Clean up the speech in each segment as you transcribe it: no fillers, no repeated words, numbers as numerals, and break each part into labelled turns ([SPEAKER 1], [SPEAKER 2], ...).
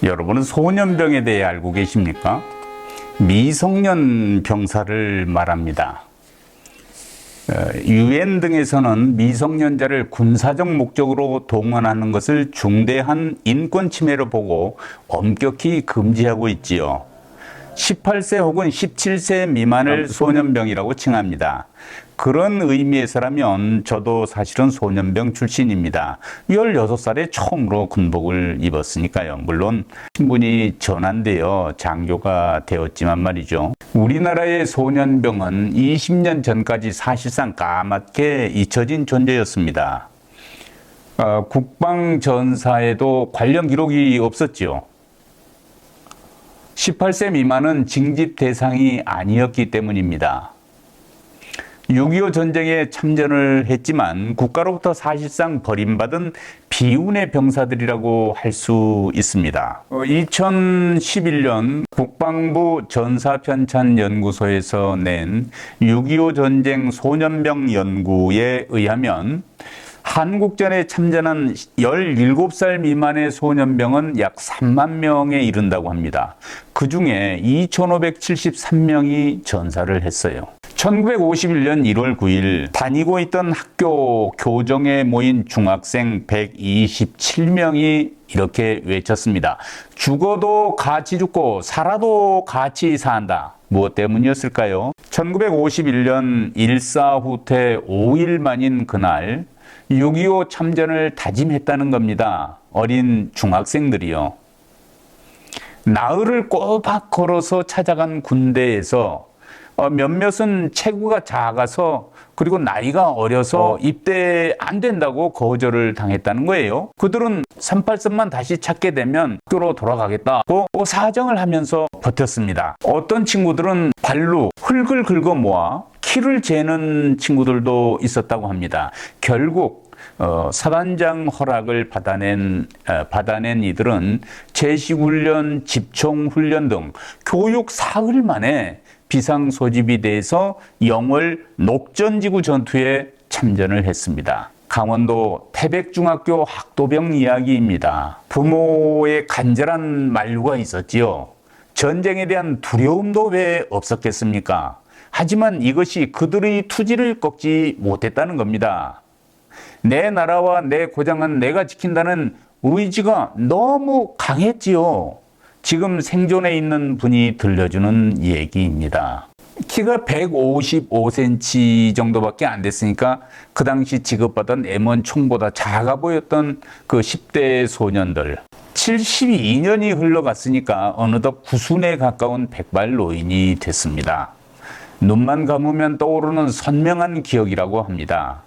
[SPEAKER 1] 여러분은 소년병에 대해 알고 계십니까? 미성년 병사를 말합니다. 유엔 등에서는 미성년자를 군사적 목적으로 동원하는 것을 중대한 인권 침해로 보고 엄격히 금지하고 있지요. 18세 혹은 17세 미만을 소년병이라고 칭합니다. 그런 의미에서라면 저도 사실은 소년병 출신입니다. 16살에 처음으로 군복을 입었으니까요. 물론 신분이 전환되어 장교가 되었지만 말이죠. 우리나라의 소년병은 20년 전까지 사실상 까맣게 잊혀진 존재였습니다. 국방전사에도 관련 기록이 없었죠. 18세 미만은 징집 대상이 아니었기 때문입니다. 6.25 전쟁에 참전을 했지만 국가로부터 사실상 버림받은 비운의 병사들이라고 할 수 있습니다. 2011년 국방부 전사편찬연구소에서 낸 6.25 전쟁 소년병 연구에 의하면 한국전에 참전한 17살 미만의 소년병은 약 3만 명에 이른다고 합니다. 그 중에 2,573명이 전사를 했어요. 1951년 1월 9일 다니고 있던 학교 교정에 모인 중학생 127명이 이렇게 외쳤습니다. 죽어도 같이 죽고 살아도 같이 산다. 무엇 때문이었을까요? 1951년 일사후퇴 5일 만인 그날 6.25 참전을 다짐했다는 겁니다. 어린 중학생들이요. 나흘을 꼬박 걸어서 찾아간 군대에서 몇몇은 체구가 작아서 그리고 나이가 어려서 입대 안 된다고 거절을 당했다는 거예요. 그들은 38선만 다시 찾게 되면 학교로 돌아가겠다고 사정을 하면서 버텼습니다. 어떤 친구들은 발로 흙을 긁어 모아 키를 재는 친구들도 있었다고 합니다. 결국 사단장 허락을 받아낸 이들은 제식훈련, 집총훈련 등 교육 사흘 만에 비상소집이 돼서 영월 녹전지구 전투에 참전을 했습니다. 강원도 태백중학교 학도병 이야기입니다. 부모의 간절한 만류가 있었지요. 전쟁에 대한 두려움도 왜 없었겠습니까? 하지만 이것이 그들의 투지를 꺾지 못했다는 겁니다. 내 나라와 내 고장은 내가 지킨다는 의지가 너무 강했지요. 지금 생존해 있는 분이 들려주는 얘기입니다. 키가 155cm 정도밖에 안 됐으니까 그 당시 지급받은 M1 총보다 작아 보였던 그 10대 소년들. 72년이 흘러갔으니까 어느덧 구순에 가까운 백발 노인이 됐습니다. 눈만 감으면 떠오르는 선명한 기억이라고 합니다.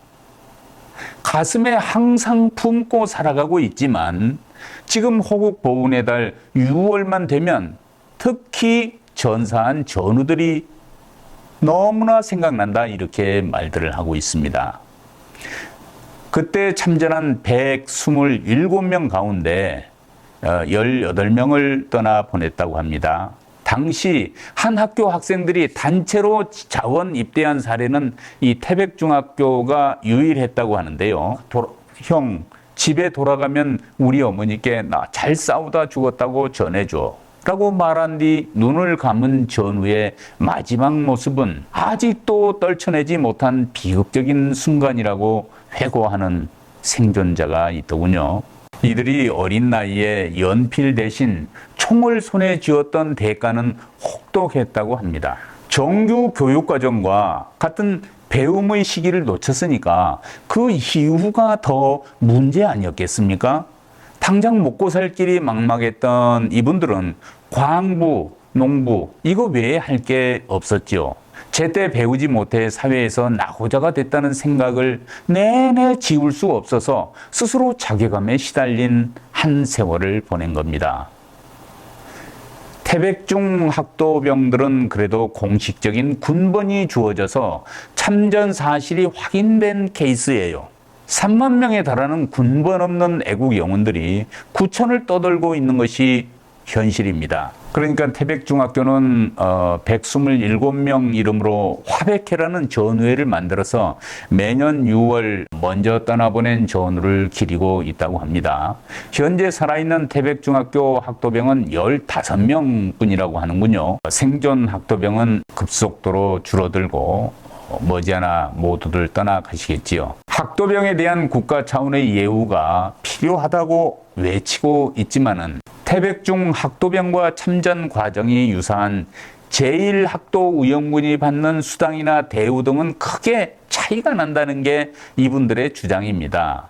[SPEAKER 1] 가슴에 항상 품고 살아가고 있지만 지금 호국 보훈의 달 6월만 되면 특히 전사한 전우들이 너무나 생각난다 이렇게 말들을 하고 있습니다. 그때 참전한 127명 가운데 18명을 떠나보냈다고 합니다. 당시 한 학교 학생들이 단체로 자원 입대한 사례는 이 태백중학교가 유일했다고 하는데요. 형, 집에 돌아가면 우리 어머니께 나 잘 싸우다 죽었다고 전해줘 라고 말한 뒤 눈을 감은 전우의 마지막 모습은 아직도 떨쳐내지 못한 비극적인 순간이라고 회고하는 생존자가 있더군요. 이들이 어린 나이에 연필 대신 총을 손에 쥐었던 대가는 혹독했다고 합니다. 정규 교육과정과 같은 배움의 시기를 놓쳤으니까 그 이후가 더 문제 아니었겠습니까? 당장 먹고 살 길이 막막했던 이분들은 광부, 농부 이거 외에 할 게 없었죠. 제때 배우지 못해 사회에서 낙오자가 됐다는 생각을 내내 지울 수 없어서 스스로 자괴감에 시달린 한 세월을 보낸 겁니다. 태백중 학도병들은 그래도 공식적인 군번이 주어져서 참전 사실이 확인된 케이스예요. 3만 명에 달하는 군번 없는 애국 영혼들이 구천을 떠돌고 있는 것이 현실입니다. 그러니까 태백중학교는 127명 이름으로 화백회라는 전우회를 만들어서 매년 6월 먼저 떠나보낸 전우를 기리고 있다고 합니다. 현재 살아있는 태백중학교 학도병은 15명 뿐이라고 하는군요. 생존 학도병은 급속도로 줄어들고 머지않아 모두들 떠나가시겠지요. 학도병에 대한 국가 차원의 예우가 필요하다고 외치고 있지만은 태백중 학도병과 참전 과정이 유사한 제1학도의용군이 받는 수당이나 대우 등은 크게 차이가 난다는 게 이분들의 주장입니다.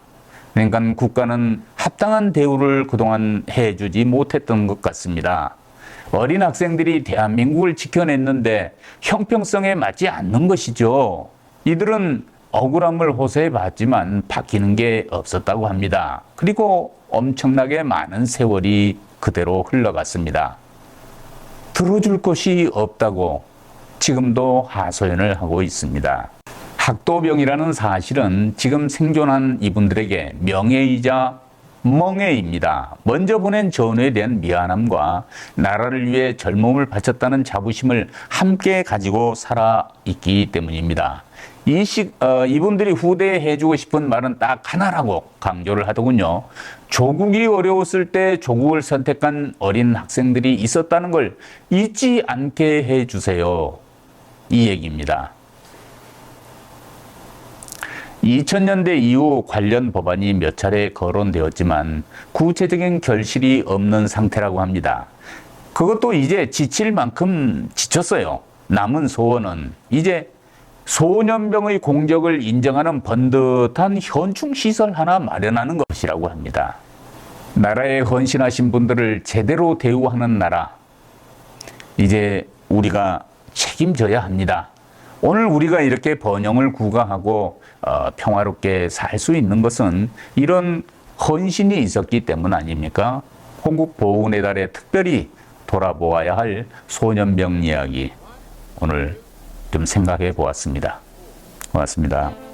[SPEAKER 1] 그러니까 국가는 합당한 대우를 그동안 해주지 못했던 것 같습니다. 어린 학생들이 대한민국을 지켜냈는데 형평성에 맞지 않는 것이죠. 이들은 억울함을 호소해봤지만 바뀌는 게 없었다고 합니다. 그리고 엄청나게 많은 세월이 그대로 흘러갔습니다. 들어줄 것이 없다고 지금도 하소연을 하고 있습니다. 학도병이라는 사실은 지금 생존한 이분들에게 명예이자 멍해입니다. 먼저 보낸 전우에 대한 미안함과 나라를 위해 젊음을 바쳤다는 자부심을 함께 가지고 살아있기 때문입니다. 이분들이 후대에 해주고 싶은 말은 딱 하나라고 강조를 하더군요. 조국이 어려웠을 때 조국을 선택한 어린 학생들이 있었다는 걸 잊지 않게 해주세요. 이 얘기입니다. 2000년대 이후 관련 법안이 몇 차례 거론되었지만 구체적인 결실이 없는 상태라고 합니다. 그것도 이제 지칠 만큼 지쳤어요. 남은 소원은 이제 소년병의 공적을 인정하는 번듯한 현충시설 하나 마련하는 것이라고 합니다. 나라에 헌신하신 분들을 제대로 대우하는 나라, 이제 우리가 책임져야 합니다. 오늘 우리가 이렇게 번영을 구가하고 평화롭게 살 수 있는 것은 이런 헌신이 있었기 때문 아닙니까? hon국보훈의 달에 특별히 돌아보아야 할 소년병 이야기 오늘 좀 생각해 보았습니다. 고맙습니다.